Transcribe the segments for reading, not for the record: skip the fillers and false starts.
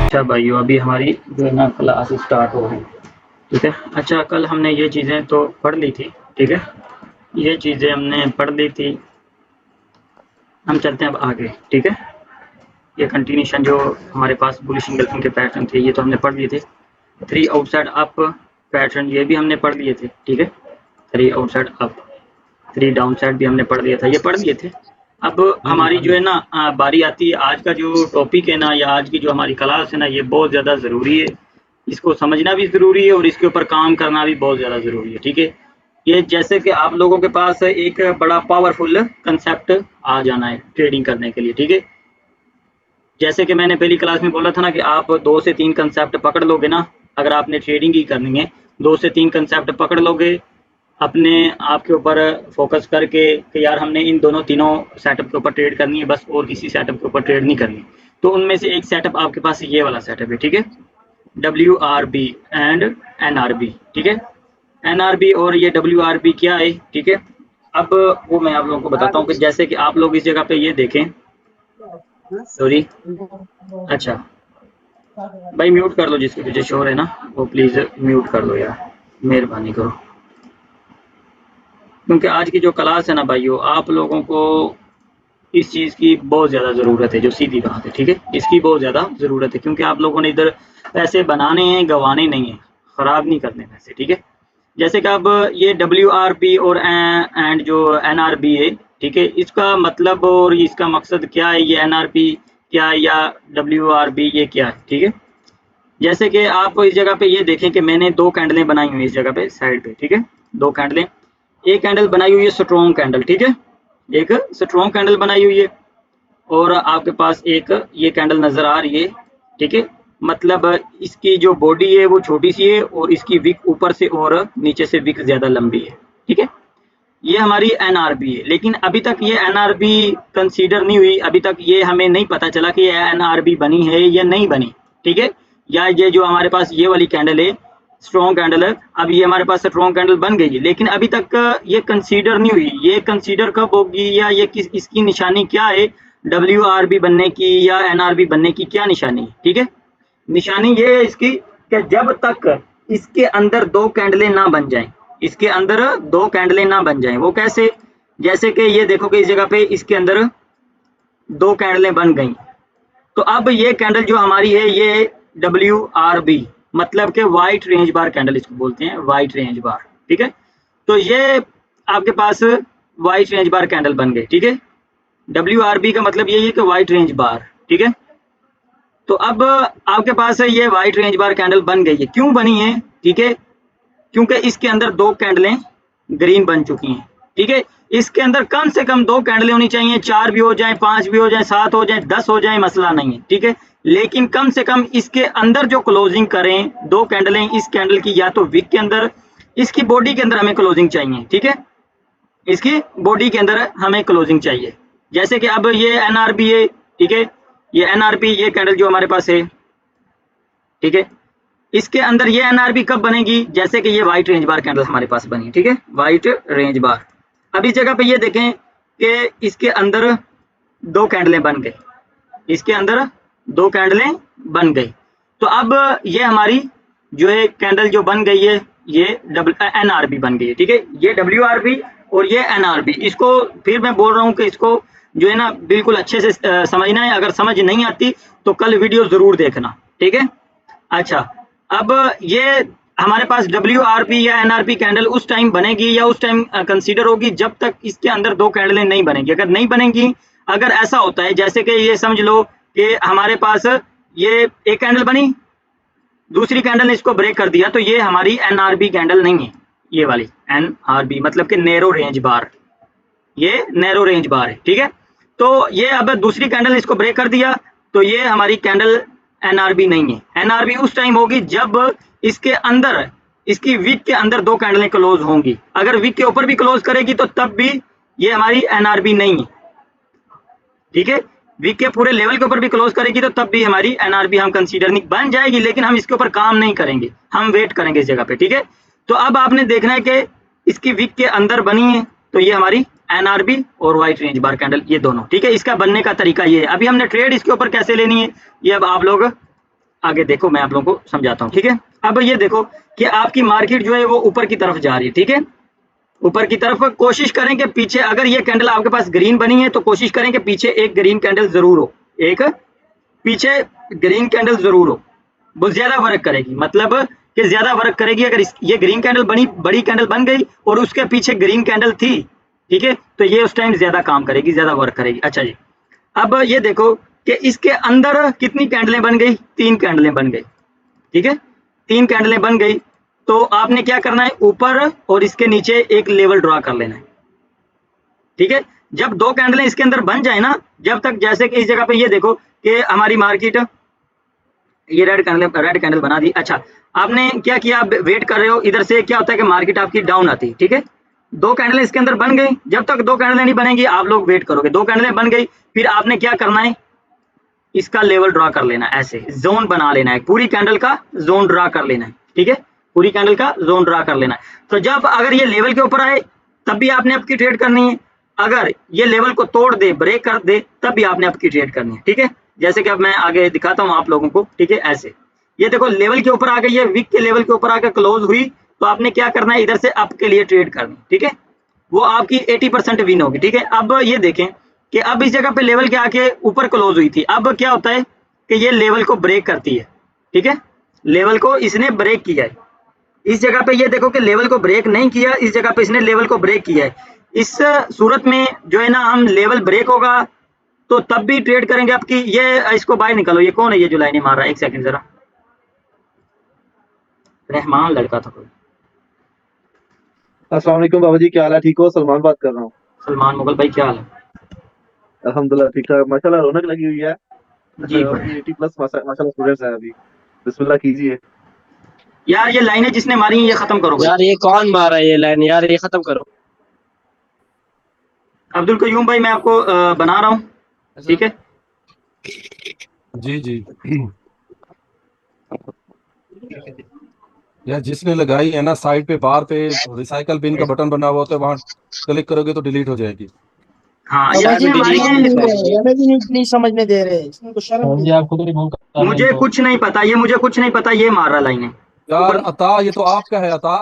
अच्छा भाइयों, अभी हमारी जो है ना क्लास स्टार्ट हो रही है। ठीक है। अच्छा, कल हमने ये चीज़ें तो पढ़ ली थी। ठीक है, ये चीज़ें हमने पढ़ ली थी। हम चलते हैं अब आगे। ठीक है, ये कंटिन्यूशन जो हमारे पास बुलिश इंगल्फिंग के पैटर्न थे ये तो हमने पढ़ लिए थे। 3 आउटसाइड अप पैटर्न ये भी हमने पढ़ लिए थे। ठीक है, 3 आउटसाइड अप, 3 डाउन साइड भी हमने पढ़ लिया था, ये पढ़ लिए थे। अब हमारी जो है ना बारी आती है, आज का जो टॉपिक है ना या आज की जो हमारी क्लास है ना, ये बहुत ज़्यादा ज़रूरी है। इसको समझना भी ज़रूरी है और इसके ऊपर काम करना भी बहुत ज़्यादा ज़रूरी है। ठीक है, ये जैसे कि आप लोगों के पास एक बड़ा पावरफुल कंसेप्ट आ जाना है ट्रेडिंग करने के लिए। ठीक है, जैसे कि मैंने पहली क्लास में बोला था ना कि आप 2 से 3 कंसेप्ट पकड़ लोगे ना, अगर आपने ट्रेडिंग ही करनी है, 2 से 3 कंसेप्ट पकड़ लोगे, अपने आप के ऊपर फोकस करके कि यार हमने इन दोनों तीनों सेटअप के ऊपर ट्रेड करनी है बस, और किसी सेटअप के ऊपर ट्रेड नहीं करनी। तो उनमें से एक सेटअप आपके पास ये वाला सेटअप है। ठीक है, WRB एंड NRB। ठीक है, NRB और ये WRB क्या है। ठीक है, अब वो मैं आप लोगों को बताता हूँ कि जैसे कि आप लोग इस जगह पे ये देखें। सॉरी, अच्छा भाई म्यूट कर लो, जिसकी वजह शोर है ना वो प्लीज़ म्यूट कर लो यार, मेहरबानी करो। क्योंकि आज की जो क्लास है ना भाइयों, आप लोगों को इस चीज़ की बहुत ज़्यादा ज़रूरत है, जो सीधी बात है। ठीक है, इसकी बहुत ज़्यादा ज़रूरत है क्योंकि आप लोगों ने इधर पैसे बनाने हैं, गंवाने नहीं हैं, ख़राब नहीं करने पैसे। ठीक है, जैसे कि अब ये WRB और एंड जो NRB है, ठीक है, इसका मतलब और इसका मकसद क्या है, ये NRB क्या है या WRB ये क्या है। ठीक है, जैसे कि आप इस जगह पे ये देखें कि मैंने 2 कैंडलें बनाई हुई है इस जगह पे साइड पे। ठीक है, 2 कैंडलें, एक कैंडल बनाई हुई है स्ट्रॉन्ग कैंडल। ठीक है, एक स्ट्रॉन्ग कैंडल बनाई हुई है और आपके पास एक ये कैंडल नज़र आ रही है। ठीक है, मतलब इसकी जो बॉडी है वो छोटी सी है और इसकी विक ऊपर से और नीचे से विक ज़्यादा लंबी है। ठीक है, ये हमारी NRB है, लेकिन अभी तक ये NRB कंसीडर नहीं हुई, अभी तक ये हमें नहीं पता चला कि ये NRB बनी है या नहीं बनी। ठीक है, या ये जो हमारे पास ये वाली कैंडल है स्ट्रॉन्ग कैंडल है, अब ये हमारे पास स्ट्रॉन्ग कैंडल बन गई है, लेकिन अभी तक ये कंसीडर नहीं हुई। ये कंसीडर कब होगी या ये किस इसकी निशानी क्या है, WRB बनने की या NRB बनने की क्या निशानी है। ठीक है, निशानी ये है इसकी कि जब तक इसके अंदर 2 कैंडलें ना बन जाएं, इसके अंदर 2 कैंडलें ना बन जाएं। वो कैसे, जैसे कि ये देखो कि इस जगह पे इसके अंदर 2 कैंडलें बन गई, तो अब ये कैंडल जो हमारी है ये WRB, मतलब कि वाइट रेंज बार कैंडल इसको बोलते हैं, वाइट रेंज बार। ठीक है, तो ये आपके पास वाइट रेंज बार कैंडल बन गई। ठीक है, WRB का मतलब यही है कि वाइट रेंज बार। ठीक है, तो अब आपके पास है ये वाइट रेंज बार कैंडल बन गई है, क्यों बनी है। ठीक है, क्योंकि इसके अंदर 2 कैंडलें ग्रीन बन चुकी हैं। ठीक है, इसके अंदर कम से कम 2 कैंडलें होनी चाहिए, 4 भी हो जाए, 5 भी हो जाए, 7 हो जाए, 10 हो जाए, मसला नहीं है। ठीक है, लेकिन कम से कम इसके अंदर जो क्लोजिंग करें 2 कैंडलें इस कैंडल की, या तो विक के अंदर, इसकी बॉडी के अंदर हमें क्लोजिंग चाहिए। ठीक है, इसकी बॉडी के अंदर हमें क्लोजिंग चाहिए। जैसे कि अब ये NRB है। ठीक है, ये NRB ये कैंडल जो हमारे पास है। ठीक है, इसके अंदर ये NRB कब बनेगी, जैसे कि ये वाइट रेंज बार कैंडल हमारे पास बनी। ठीक है, वाइट रेंज बार। अब इस जगह पे ये देखें कि इसके अंदर 2 कैंडलें बन गई, इसके अंदर 2 कैंडलें बन गई। तो अब ये हमारी जो है कैंडल जो बन गई है ये NRB बन गई है। ठीक है, ये WRB और ये NRB। इसको फिर मैं बोल रहा हूँ कि इसको जो है ना बिल्कुल अच्छे से समझना है। अगर समझ नहीं आती तो कल वीडियो जरूर देखना। ठीक है, अच्छा, अब ये हमारे पास WRB या NRB कैंडल उस टाइम बनेगी या उस टाइम कंसीडर होगी जब तक इसके अंदर 2 कैंडलें नहीं बनेगी। अगर नहीं बनेंगी, अगर ऐसा होता है जैसे कि ये समझ लो कि हमारे पास ये एक कैंडल बनी, दूसरी कैंडल ने इसको ब्रेक कर दिया, तो ये हमारी NRB कैंडल नहीं है। ये वाली NRB मतलब कि नैरो रेंज बार, ये नैरो रेंज बार है। ठीक है, तो ये अब दूसरी कैंडल ने इसको ब्रेक कर दिया, तो ये हमारी कैंडल NRB नहीं है। NRB उस टाइम होगी जब इसके अंदर, इसकी विक के अंदर 2 कैंडलें क्लोज होंगी। अगर विक के ऊपर भी क्लोज करेगी तो तब भी ये हमारी NRB नहीं है। ठीक है, विक के पूरे लेवल के ऊपर भी क्लोज करेगी तो तब भी हमारी NRB हम कंसीडर नहीं, बन जाएगी लेकिन हम इसके ऊपर काम नहीं करेंगे, हम वेट करेंगे इस जगह पे। ठीक है, तो अब आपने देखना है कि इसकी विक के अंदर बनी है, तो ये हमारी NRB और व्हाइट रेंज बार कैंडल ये दोनों। ठीक है, इसका बनने का तरीका ये है। अभी हमने ट्रेड इसके ऊपर कैसे लेनी है ये अब आप लोग आगे देखो, मैं आप लोगों को समझाता हूँ, ठीक है। अब ये देखो कि आपकी मार्केट जो है वो ऊपर की तरफ जा रही है, ठीक है। ऊपर की तरफ कोशिश करें कि पीछे, अगर ये कैंडल आपके पास ग्रीन बनी है तो कोशिश करें कि पीछे एक ग्रीन कैंडल जरूर हो, एक पीछे ग्रीन कैंडल जरूर हो। वो ज्यादा वर्क करेगी, मतलब कि ज्यादा वर्क करेगी। अगर ये ग्रीन कैंडल बनी, बड़ी कैंडल बन गई और उसके पीछे ग्रीन कैंडल थी, ठीक है, तो ये उस टाइम ज्यादा काम करेगी, ज्यादा वर्क करेगी। अच्छा जी, अब ये देखो कि इसके अंदर कितनी कैंडलें बन गई, 3 कैंडलें बन गई, ठीक है। 3 कैंडलें बन गई, तो आपने क्या करना है, ऊपर और इसके नीचे एक लेवल ड्रा कर लेना है, ठीक है। जब 2 कैंडलें इसके अंदर बन जाए ना, जब तक, जैसे कि इस जगह पे ये देखो कि हमारी मार्केट, ये रेड कैंडल बना दी। अच्छा, आपने क्या किया, आप वेट कर रहे हो, इधर से क्या होता है कि मार्केट आपकी डाउन आती है, ठीक है। 2 कैंडलें इसके अंदर बन गई, जब तक 2 कैंडलें नहीं बनेंगी आप लोग वेट करोगे। 2 कैंडलें बन गई, फिर आपने क्या करना है, इसका लेवल ड्रा कर लेना है, ऐसे जोन बना लेना है, पूरी कैंडल का जोन ड्रा कर लेना है, ठीक है। पूरी कैंडल का जोन ड्रा कर लेना है। तो जब अगर ये लेवल के ऊपर आए तब भी आपने आपकी ट्रेड करनी है, अगर ये लेवल को तोड़ दे, ब्रेक कर दे, तब भी आपने आपकी ट्रेड करनी है, ठीक है। जैसे कि अब मैं आगे दिखाता हूँ आप लोगों को, ठीक है। ऐसे ये देखो लेवल के ऊपर आ गई, ये वीक के लेवल के ऊपर आकर क्लोज हुई, तो आपने क्या करना है, इधर से अप के लिए ट्रेड करनी, ठीक है। वो आपकी 80% विन होगी, ठीक है। अब ये देखें कि अब इस जगह पे लेवल के आके ऊपर क्लोज हुई थी, अब क्या होता है कि ये लेवल को ब्रेक करती है, ठीक है। लेवल को इसने ब्रेक किया है, इस जगह पे ये देखो कि लेवल को ब्रेक नहीं किया, इस जगह पे इसने लेवल को ब्रेक किया है। इस सूरत में जो है ना, हम लेवल ब्रेक होगा तो तब भी ट्रेड करेंगे आपकी। ये इसको बाहर निकालो, ये कौन है ये जो लाइनें मार रहा है, एक सेकंड जरा, रहमान लड़का था कोई। अस्सलाम वालेकुम बाबा जी, क्या हाल है? ठीक हो? सलमान बात कर रहा हूँ। सलमान मुगल भाई, क्या हाल है? अल्हम्दुलिल्लाह ठीक ठाक, माशाल्लाह रौनक लगी हुई है। जी अपनी बढ़िया। 80 प्लस माशाल्लाह स्टूडेंट्स हैं अभी। बिस्मिल्लाह कीजिए। यार ये लाइनें जिसने मारी हैं ये खत्म करो भाई। यार ये कौन मारा है ये लाइन, यार ये खत्म करो। अब्दुल कयूम भाई, मैं आपको बना रहा हूँ, ठीक है। जी जी। यार जिसने लगाई है ना, साइड पे बार पे रिसाइकल बिन का बटन बना हुआ होता है, वहां क्लिक करोगे तो डिलीट हो जाएगी। हाँ बाबा यार जी मेरी हमारी ये, हमें भी नहीं समझने दे रहे, इसको शर्म नहीं। आपको तो रिमूव करना है मुझे इनको। कुछ नहीं पता, ये मुझे कुछ नहीं पता, ये मार रहा लाइनें यार ऊपर। अता, ये तो आपका है अता।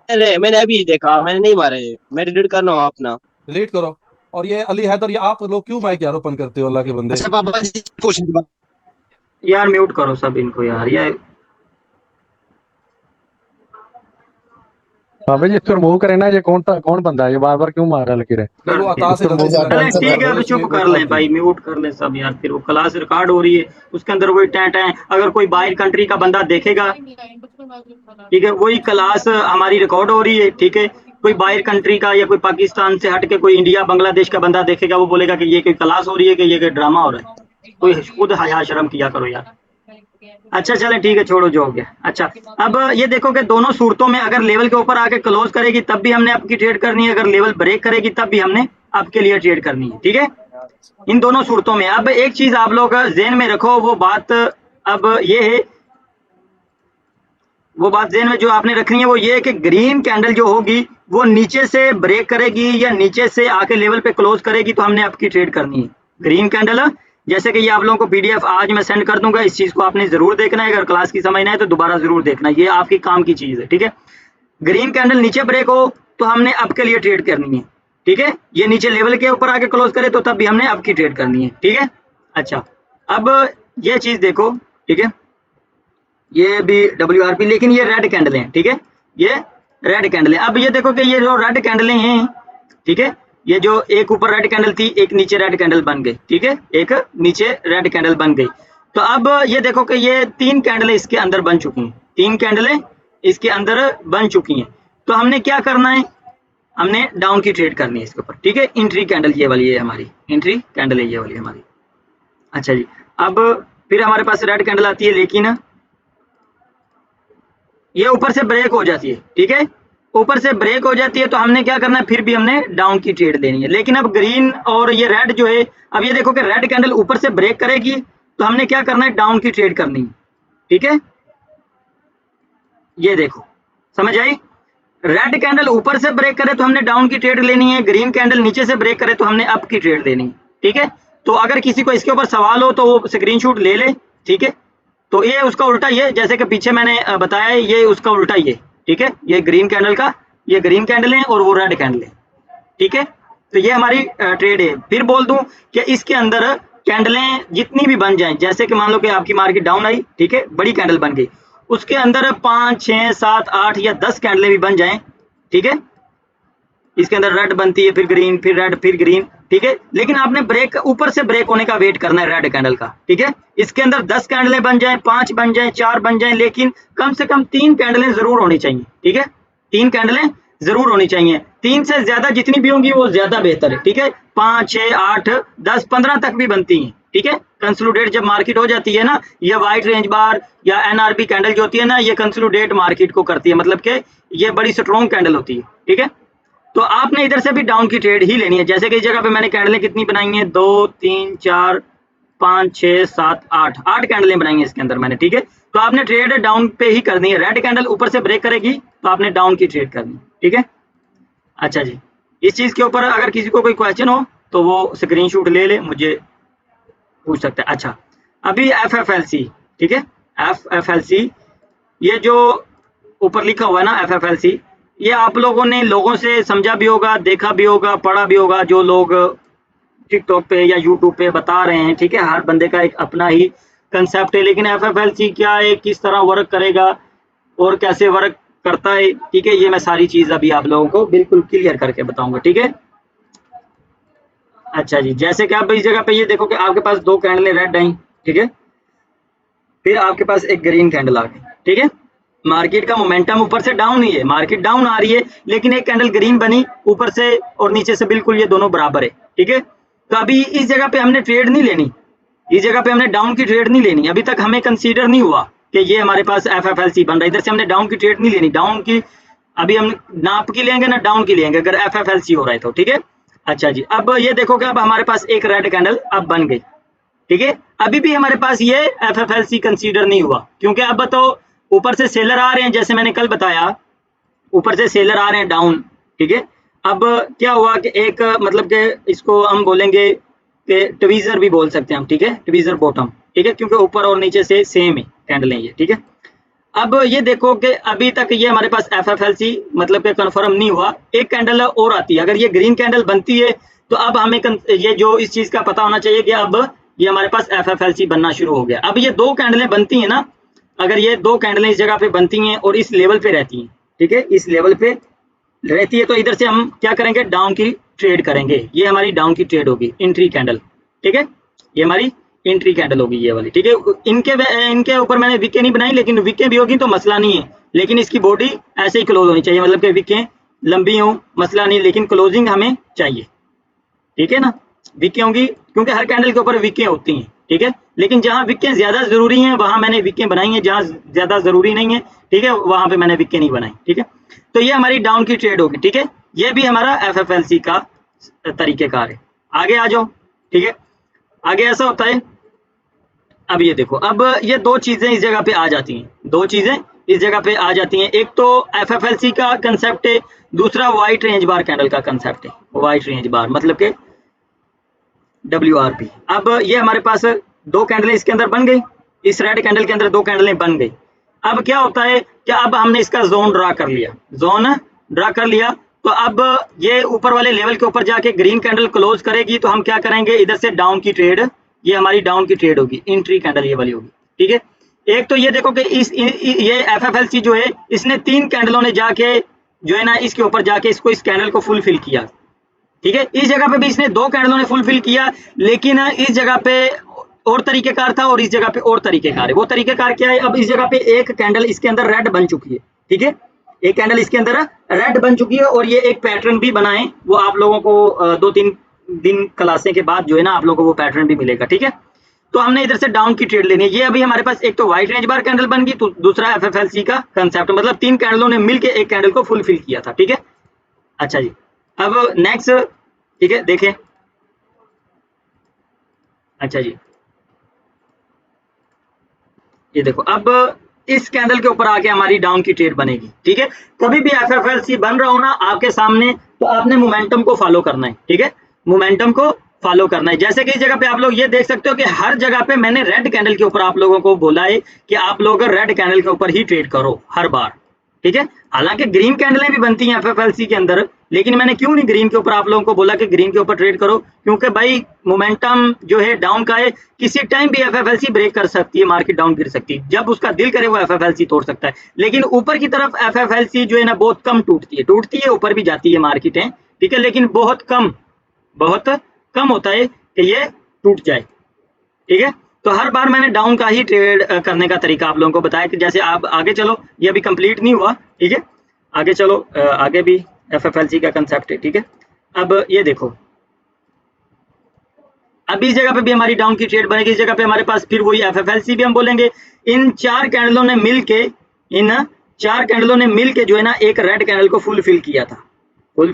अरे मैंने अभी देखा, मैंने नहीं मारे, मैं डिलीट कर रहा हूँ अपना। डिलीट करो। और ये अली हैदर, ये आप लोग क्यों माइक आरोपण करते हो, अल्लाह के बंदे? अच्छा बाबा जी कुछ यार म्यूट करो सब इनको यार, ये बाबा जी इसको रिमूव करें ना, ये कौन बंदा है, ये बार बार क्यों मार रहा है लकीरें? नहीं, वो कर दिया। अता से गलती से लगा चलें दी थी ठीक यार है, भाई, अब उसने चुप वो कर कर लें दी। भाई, म्यूट कर लें सब यार, फिर वो क्लास रिकॉर्ड हो रही है, उसके अंदर वही टैं टैं, अगर कोई बाहर कंट्री का बंदा देखेगा, ठीक है, वही क्लास हमारी रिकॉर्ड हो रही है, ठीक है। कोई बाहर कंट्री का या कोई पाकिस्तान से हट के कोई इंडिया बांग्लादेश का बंदा देखेगा, वो बोलेगा कि ये कोई क्लास हो रही है कि ये कोई ड्रामा हो रहा है। कोई खुद हया शर्म किया करो यार। अच्छा चलें ठीक है, छोड़ो जो हो गया। अच्छा, अब ये देखो कि दोनों सूरतों में अगर लेवल के ऊपर आके क्लोज करेगी तब भी हमने आपकी ट्रेड करनी है, अगर लेवल ब्रेक करेगी तब भी हमने आपके लिए ट्रेड करनी है, ठीक है। इन दोनों सूरतों में अब एक चीज आप लोग ज़हन में रखो, वो बात अब ये है, वो बात ज़हन में जो आपने रखनी है वो ये है कि ग्रीन कैंडल जो होगी वो नीचे से ब्रेक करेगी या नीचे से आके लेवल पे क्लोज करेगी तो हमने आपकी ट्रेड करनी है। ग्रीन कैंडल, जैसे कि ये आप लोगों को पीडीएफ आज मैं सेंड कर दूंगा, इस चीज को आपने जरूर देखना है, अगर क्लास की समझना है तो दोबारा जरूर देखना, ये आपकी काम की चीज है, ठीक है। ग्रीन कैंडल नीचे ब्रेक हो तो हमने अप के लिए ट्रेड करनी है, ठीक है। ये नीचे लेवल के ऊपर आके क्लोज करे तो तब भी हमने अप की ट्रेड करनी है, ठीक है। अच्छा, अब ये चीज देखो, ठीक है, ये भी WRP, लेकिन ये रेड कैंडल है, ठीक है, ये रेड कैंडल है। अब ये देखो कि ये जो रेड कैंडलें हैं, ठीक है, ये जो एक ऊपर रेड कैंडल थी, एक नीचे रेड कैंडल बन गई, ठीक है, एक नीचे रेड कैंडल बन गई। तो अब ये देखो कि ये 3 कैंडलें इसके अंदर बन चुकी हैं, 3 कैंडलें इसके अंदर बन चुकी हैं। तो हमने क्या करना है, हमने डाउन की ट्रेड करनी है इसके ऊपर, ठीक है। एंट्री कैंडल ये वाली है हमारी, एंट्री कैंडल है ये वाली हमारी। अच्छा जी, अब फिर हमारे पास रेड कैंडल आती है, लेकिन ये ऊपर से ब्रेक हो जाती है, ठीक है, ऊपर से ब्रेक हो जाती है तो हमने क्या करना है, फिर भी हमने डाउन की ट्रेड लेनी है। लेकिन अब ग्रीन और ये रेड जो है, अब ये देखो कि रेड कैंडल ऊपर से ब्रेक करेगी तो हमने क्या करना है, डाउन की ट्रेड करनी है, ठीक है। ये देखो, समझ आई? रेड कैंडल ऊपर से ब्रेक करे तो हमने डाउन की ट्रेड लेनी है, ग्रीन कैंडल नीचे से ब्रेक करे तो हमने अप की ट्रेड लेनी है, ठीक है। तो अगर किसी को इसके ऊपर सवाल हो तो वो स्क्रीनशॉट ले ले, ठीक है, तो ये उसका उल्टा, ये जैसे कि पीछे मैंने बताया है, ये उसका उल्टा ये, ठीक है। ये ग्रीन कैंडल का, ये ग्रीन कैंडल है और वो रेड कैंडल है, ठीक है। तो ये हमारी ट्रेड है। फिर बोल दूं कि इसके अंदर कैंडलें जितनी भी बन जाएं, जैसे कि मान लो कि आपकी मार्केट डाउन आई, ठीक है, बड़ी कैंडल बन गई, उसके अंदर 5, 6, 7, 8 या 10 कैंडलें भी बन जाएं, ठीक है। इसके अंदर रेड बनती है, फिर ग्रीन, फिर रेड, फिर ग्रीन, ठीक है। लेकिन आपने ब्रेक, ऊपर से ब्रेक होने का वेट करना है रेड कैंडल का, ठीक है। इसके अंदर 10 कैंडलें बन जाएं, 5 बन जाएं, 4 बन जाएं, लेकिन कम से कम 3 कैंडलें जरूर होनी चाहिए, ठीक है। 3 कैंडलें जरूर होनी चाहिए। 3 से ज्यादा जितनी भी होंगी वो ज्यादा बेहतर है, ठीक है। 5, 6, 8, 10, 15 तक भी बनती हैं, ठीक है। कंसोलिडेट जब मार्केट हो जाती है ना, ये व्हाइट रेंज बार या एनआरबी कैंडल जो होती है ना, ये कंसोलिडेट मार्केट को करती है, मतलब कि ये बड़ी स्ट्रॉन्ग कैंडल होती है, ठीक है। तो आपने इधर से भी डाउन की ट्रेड ही लेनी है। जैसे कि इस जगह पे मैंने कैंडलें कितनी बनाई हैं, 2, 3, 4, 5, 6, 7, 8 कैंडलें बनाई हैं इसके अंदर मैंने, ठीक है। तो आपने ट्रेड डाउन पे ही करनी है। रेड कैंडल ऊपर से ब्रेक करेगी तो आपने डाउन की ट्रेड करनी है, ठीक है। अच्छा जी, इस चीज के ऊपर अगर किसी को कोई क्वेश्चन हो तो वो स्क्रीनशॉट ले ले, मुझे पूछ सकता है। अच्छा, अभी FFLC, ठीक है, FFLC, ये जो ऊपर लिखा हुआ है ना FFLC, ये आप लोगों ने लोगों से समझा भी होगा, देखा भी होगा, पढ़ा भी होगा, जो लोग टिकटॉक पे या यूट्यूब पे बता रहे हैं, ठीक है। हर बंदे का एक अपना ही कंसेप्ट है, लेकिन FFLC क्या है, किस तरह वर्क करेगा और कैसे वर्क करता है, ठीक है, ये मैं सारी चीज अभी आप लोगों को बिल्कुल क्लियर करके बताऊंगा, ठीक है। अच्छा जी, जैसे कि आप इस जगह पे ये देखो कि आपके पास 2 कैंडलें रेड आई, ठीक है, फिर आपके पास एक ग्रीन कैंडल आ गई, ठीक है। मार्केट का मोमेंटम ऊपर से डाउन ही है, मार्केट डाउन आ रही है, लेकिन एक कैंडल ग्रीन बनी ऊपर से और नीचे से, बिल्कुल ये दोनों बराबर है, ठीक है। तो अभी इस जगह पे हमने ट्रेड नहीं लेनी, इस जगह पे हमने डाउन की ट्रेड नहीं लेनी, अभी तक हमें कंसीडर नहीं हुआ कि ये हमारे पास FFLC बन रहा है। इधर से हमने डाउन की ट्रेड नहीं लेनी, डाउन की अभी हम नाप की लेंगे ना डाउन की लेंगे, अगर FFLC हो रहा है तो, ठीक है। अच्छा जी, अब ये देखो कि अब हमारे पास एक रेड कैंडल अब बन गई, ठीक है। अभी भी हमारे पास ये FFLC कंसीडर नहीं हुआ, क्योंकि अब तो ऊपर से सेलर आ रहे हैं, जैसे मैंने कल बताया, ऊपर से सेलर आ रहे हैं डाउन, ठीक है। अब क्या हुआ कि एक मतलब कि इसको हम बोलेंगे कि ट्वीजर भी बोल सकते हैं हम, ठीक है, ट्वीजर बॉटम, ठीक है, क्योंकि ऊपर और नीचे से सेम है कैंडल है ये, ठीक है। अब ये देखो कि अभी तक ये हमारे पास FFLC मतलब कि कंफर्म नहीं हुआ, एक कैंडल और आती है। अगर ये ग्रीन कैंडल बनती है तो अब हमें ये जो इस चीज का पता होना चाहिए कि अब ये हमारे पास FFLC बनना शुरू हो गया। अब ये 2 कैंडलें बनती हैं ना, अगर ये 2 कैंडलें इस जगह पे बनती हैं और इस लेवल पे रहती हैं, ठीक है, इस लेवल पे रहती है, तो इधर से हम क्या करेंगे, डाउन की ट्रेड करेंगे। ये हमारी डाउन की ट्रेड होगी, एंट्री कैंडल, ठीक है, ये हमारी एंट्री कैंडल होगी ये वाली, ठीक है। इनके ऊपर मैंने विकें नहीं बनाई, लेकिन विकें भी होगी तो मसला नहीं है, लेकिन इसकी बॉडी ऐसे ही क्लोज होनी चाहिए, मतलब कि विकें लंबी हो मसला नहीं, लेकिन क्लोजिंग हमें चाहिए, ठीक है ना। विकें होंगी क्योंकि हर कैंडल के ऊपर विकें होती हैं, ठीक है, लेकिन जहां विकें ज्यादा जरूरी हैं वहां मैंने विकें बनाई हैं, जहां ज्यादा जरूरी नहीं है, ठीक है, वहां पे मैंने विकें नहीं बनाई, ठीक है। तो ये हमारी डाउन की ट्रेड होगी, ठीक है, ये भी हमारा FFLC का तरीकेकार है। आगे आ जाओ, ठीक है, आगे ऐसा होता है। अब ये देखो, अब ये 2 चीजें इस जगह पे आ जाती हैं, 2 चीजें इस जगह पे आ जाती हैं। एक तो FFLC का कंसेप्ट है, दूसरा व्हाइट रेंज बार कैंडल का कंसेप्ट है। व्हाइट रेंज बार मतलब के WRP। अब ये हमारे पास 2 कैंडलें इसके अंदर बन गई, इस रेड कैंडल के अंदर 2 कैंडलें बन गई। अब क्या होता है कि अब हमने इसका जोन ड्रा कर लिया, जोन ड्रा कर लिया, तो अब ये ऊपर वाले लेवल के ऊपर जाके ग्रीन कैंडल क्लोज करेगी, तो हम क्या करेंगे, इधर से डाउन की ट्रेड, ये हमारी डाउन की ट्रेड होगी, एंट्री कैंडल ये वाली होगी, ठीक है। एक तो ये देखो कि ये FFLC जो है, इसने 3 कैंडलों ने जाके जो है ना इसके ऊपर जाके इसको, इस कैंडल को फुलफिल किया, ठीक है। इस जगह पे भी इसने 2 कैंडलों ने फुलफिल किया, लेकिन इस जगह पे और तरीकेकार था और इस जगह पे और तरीकेकार है। वो तरीकेकार क्या है, अब इस जगह पे एक कैंडल इसके अंदर रेड बन चुकी है, ठीक है, एक कैंडल इसके अंदर रेड बन चुकी है, और ये एक पैटर्न भी बना है, वो आप लोगों को 2-3 दिन क्लासें के बाद जो है ना आप लोगों को वो पैटर्न भी मिलेगा, ठीक है। तो हमने इधर से डाउन की ट्रेड लेनी है। ये अभी हमारे पास एक तो व्हाइट रेंज बार कैंडल बन गई, तो दूसरा FFLC का कंसेप्ट, मतलब 3 कैंडलों ने मिलकर एक कैंडल को फुलफिल किया था, ठीक है। अच्छा जी, अब नेक्स्ट, ठीक है, देखें। अच्छा जी, ये देखो, अब इस कैंडल के ऊपर आके हमारी डाउन की ट्रेड बनेगी, ठीक है। कभी भी FFLC बन रहा हो ना आपके सामने, तो आपने मोमेंटम को फॉलो करना है, ठीक है, मोमेंटम को फॉलो करना है। जैसे कि इस जगह पे आप लोग ये देख सकते हो कि हर जगह पे मैंने रेड कैंडल के ऊपर आप लोगों को बोला है कि आप लोग रेड कैंडल के ऊपर ही ट्रेड करो हर बार, ठीक है। हालांकि ग्रीन कैंडलें भी बनती हैं एफएफएलसी के अंदर, लेकिन मैंने क्यों नहीं ग्रीन के ऊपर आप लोगों को बोला कि ग्रीन के ऊपर ट्रेड करो, क्योंकि भाई मोमेंटम जो है डाउन का है, किसी टाइम भी एफएफएलसी ब्रेक कर सकती है, मार्केट डाउन गिर सकती है, जब उसका दिल करे वो एफएफएलसी तोड़ सकता है। लेकिन ऊपर की तरफ एफएफएलसी जो है ना बहुत कम टूटती है, ऊपर भी जाती है मार्केट है, ठीक है, लेकिन बहुत कम होता है कि ये टूट जाए, ठीक है। तो हर बार मैंने डाउन का ही ट्रेड करने का तरीका आप लोगों को बताया कि जैसे आप आगे चलो, ये अभी कंप्लीट नहीं हुआ, ठीक है, आगे चलो, आगे भी एफएफएलसी का कंसेप्ट है, ठीक है। अब ये देखो, अब इस जगह पे भी हमारी डाउन की ट्रेड बनेगी, इस जगह पे हमारे पास फिर वही एफएफएलसी भी हम बोलेंगे। इन चार कैंडलों ने मिलके जो है ना एक रेड कैंडल को फुलफिल किया था, और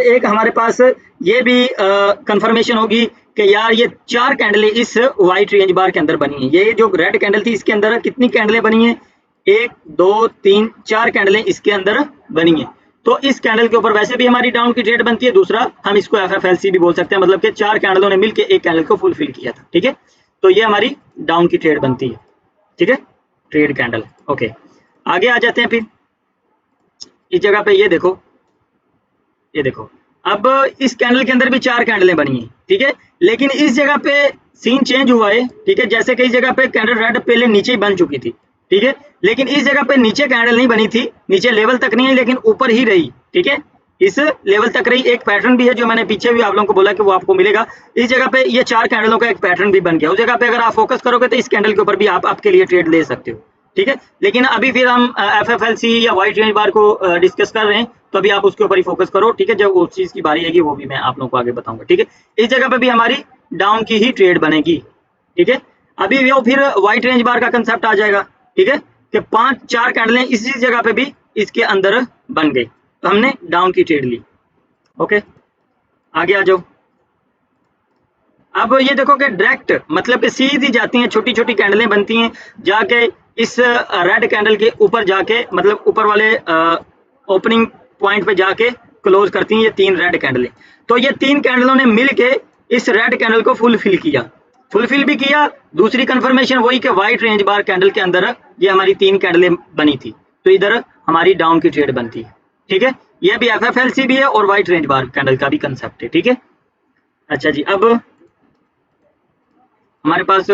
एक हमारे पास ये भी कंफर्मेशन होगी कि यार ये चार कैंडलें इस वाइट रेंज बार के अंदर बनी है। ये जो रेड कैंडल थी इसके अंदर कितनी कैंडलें बनी है, 1 2 3 4 कैंडलें इसके अंदर बनी है। तो इस कैंडल के ऊपर वैसे भी हमारी डाउन की ट्रेड बनती है, दूसरा हम इसको एफएफएलसी भी बोल सकते हैं, मतलब कि चार कैंडलों ने मिलकर एक कैंडल को फुलफिल किया था, ठीक है। तो ये हमारी डाउन की ट्रेड बनती है, ठीक है, ट्रेड कैंडल। ओके, आगे आ जाते हैं। फिर इस जगह पे ये देखो, अब इस कैंडल के अंदर भी चार कैंडलें बनी है, ठीक है, लेकिन इस जगह पे सीन चेंज हुआ है, ठीक है। जैसे कि इस जगह पे कैंडल रेड पहले नीचे ही बन चुकी थी, ठीक है, लेकिन इस जगह पे नीचे कैंडल नहीं बनी थी, नीचे लेवल तक नहीं है, लेकिन ऊपर ही रही, ठीक है, इस लेवल तक रही। एक पैटर्न भी है जो मैंने पीछे भी आप लोगों को बोला कि वो आपको मिलेगा। इस जगह पे ये चार कैंडलों का एक पैटर्न भी बन गया, उस जगह पे अगर आप फोकस करोगे तो इस कैंडल के ऊपर भी आप आपके लिए ट्रेड ले सकते हो, ठीक है। लेकिन अभी फिर हम एफएफएलसी या व्हाइट रेंज बार को डिस्कस कर रहे हैं, तो अभी आप उसके ऊपर ही फोकस करो, ठीक है। जब उस चीज की बारी आएगी वो भी मैं आप लोगों को आगे बताऊंगा, ठीक है। इस जगह पे भी हमारी डाउन की ही ट्रेड बनेगी, ठीक है। अभी वो फिर व्हाइट रेंज बार का कंसेप्ट आ जाएगा, ठीक है, कि चार कैंडलें इसी जगह पे भी इसके अंदर बन गई, तो हमने डाउन की ट्रेड ली। ओके, आगे आ जाओ। अब ये देखो कि डायरेक्ट मतलब कि सीधी जाती हैं, छोटी छोटी कैंडलें बनती हैं, जाके इस रेड कैंडल के ऊपर जाके, मतलब ऊपर वाले ओपनिंग पॉइंट पे जाके क्लोज करती हैं ये तीन रेड कैंडलें। तो ये तीन कैंडलों ने मिलके इस रेड कैंडल को फुलफिल भी किया। दूसरी कंफर्मेशन वही कि व्हाइट रेंज बार कैंडल के अंदर ये हमारी तीन कैंडलें बनी थी, तो इधर हमारी डाउन की ट्रेड बनती है, ठीक है। ये भी एफएफएलसी भी है और व्हाइट रेंज बार कैंडल का भी कंसेप्ट है, ठीक है। अच्छा जी, अब हमारे पास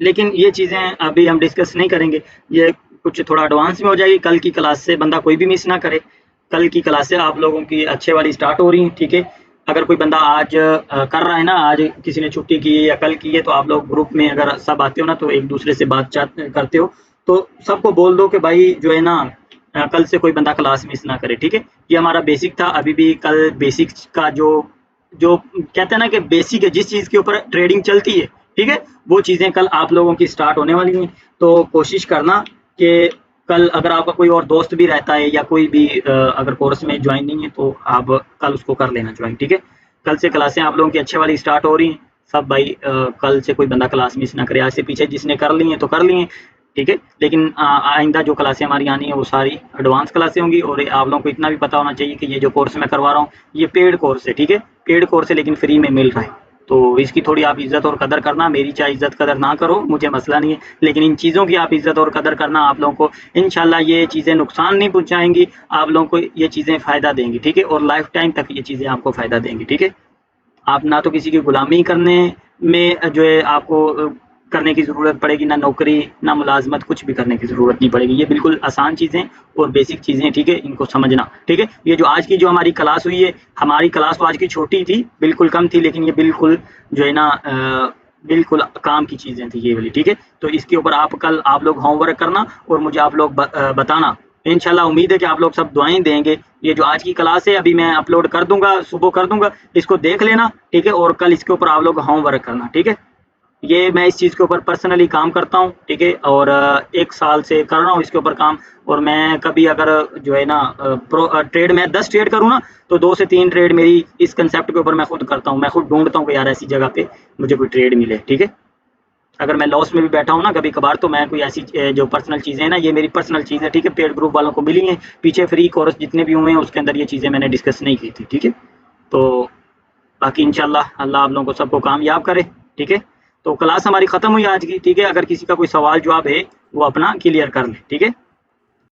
लेकिन ये चीज़ें अभी हम डिस्कस नहीं करेंगे, ये कुछ थोड़ा एडवांस में हो जाएगी। कल की क्लास से बंदा कोई भी मिस ना करे, कल की क्लास से आप लोगों की अच्छे वाली स्टार्ट हो रही है, ठीक है। अगर कोई बंदा आज कर रहा है ना, आज किसी ने छुट्टी की है या कल की है, तो आप लोग ग्रुप में अगर सब आते हो ना, तो एक दूसरे से बातचीत करते हो, तो सबको बोल दो कि भाई जो है ना कल से कोई बंदा क्लास मिस ना करे, ठीक है। ये हमारा बेसिक था, अभी भी कल बेसिक्स का जो कहते हैं ना कि बेसिक है, जिस चीज़ के ऊपर ट्रेडिंग चलती है, ठीक है, वो चीज़ें कल आप लोगों की स्टार्ट होने वाली हैं। तो कोशिश करना कि कल अगर आपका कोई और दोस्त भी रहता है या कोई भी अगर कोर्स में ज्वाइन नहीं है, तो आप कल उसको कर लेना ज्वाइन, ठीक है। कल से क्लासें आप लोगों की अच्छे वाली स्टार्ट हो रही हैं सब भाई, कल से कोई बंदा क्लास मिस ना करे। आज से पीछे जिसने कर ली हैं तो कर ली हैं, ठीक है, लेकिन आइंदा जो क्लासें हमारी आनी है वो सारी एडवांस क्लासें होंगी। और आप लोगों को इतना भी पता होना चाहिए कि ये जो कोर्स मैं करवा रहा हूँ ये पेड कोर्स है, ठीक है, पेड कोर्स है, लेकिन फ्री में मिल रहा है, तो इसकी थोड़ी आप इज्जत और कदर करना। मेरी चाहे इज्जत कदर ना करो, मुझे मसला नहीं है, लेकिन इन चीज़ों की आप इज्जत और कदर करना। आप लोगों को इंशाल्लाह ये चीज़ें नुकसान नहीं पहुँचाएंगी, आप लोगों को ये चीज़ें फ़ायदा देंगी, ठीक है, और लाइफ टाइम तक ये चीज़ें आपको फ़ायदा देंगी, ठीक है। आप ना तो किसी की गुलामी करने में जो है आपको करने की ज़रूरत पड़ेगी, ना नौकरी ना मुलाजमत, कुछ भी करने की ज़रूरत नहीं पड़ेगी। ये बिल्कुल आसान चीज़ें और बेसिक चीज़ें, ठीक है, इनको समझना, ठीक है। ये जो आज की जो हमारी क्लास हुई है, हमारी क्लास तो आज की छोटी थी, बिल्कुल कम थी, लेकिन ये बिल्कुल जो है ना बिल्कुल काम की चीज़ें थी ये वाली, ठीक है। तो इसके ऊपर आप कल आप लोग होमवर्क करना और मुझे आप लोग बताना। इंशाल्लाह उम्मीद है कि आप लोग सब दुआएं देंगे। ये जो आज की क्लास है अभी मैं अपलोड कर दूंगा, सुबह कर दूंगा, इसको देख लेना, ठीक है, और कल इसके ऊपर आप लोग होमवर्क करना, ठीक है। ये मैं इस चीज़ के ऊपर पर्सनली काम करता हूँ, ठीक है, और 1 साल से कर रहा हूँ इसके ऊपर काम। और मैं कभी अगर जो है ना ट्रेड में 10 ट्रेड करूँ ना, तो 2 से 3 ट्रेड मेरी इस कंसेप्ट के ऊपर मैं खुद करता हूँ। मैं खुद ढूंढता हूँ कि यार ऐसी जगह पे मुझे कोई ट्रेड मिले, ठीक है। अगर मैं लॉस में भी बैठा हूँ ना कभी कभार, तो मैं कोई ऐसी जो पर्सनल चीज़ें हैं ना, ये मेरी पर्सनल चीज़ है, ठीक है, पेड ग्रुप वालों को मिली हैं, पीछे फ्री कोर्स जितने भी हुए हैं उसके अंदर ये चीज़ें मैंने डिस्कस नहीं की थी, ठीक है। तो बाकी इंशाल्लाह अल्लाह आप लोगों को सबको कामयाब करे, ठीक है। तो क्लास हमारी ख़त्म हुई आज की, ठीक है। अगर किसी का कोई सवाल जवाब है वो अपना क्लियर कर ले, ठीक है।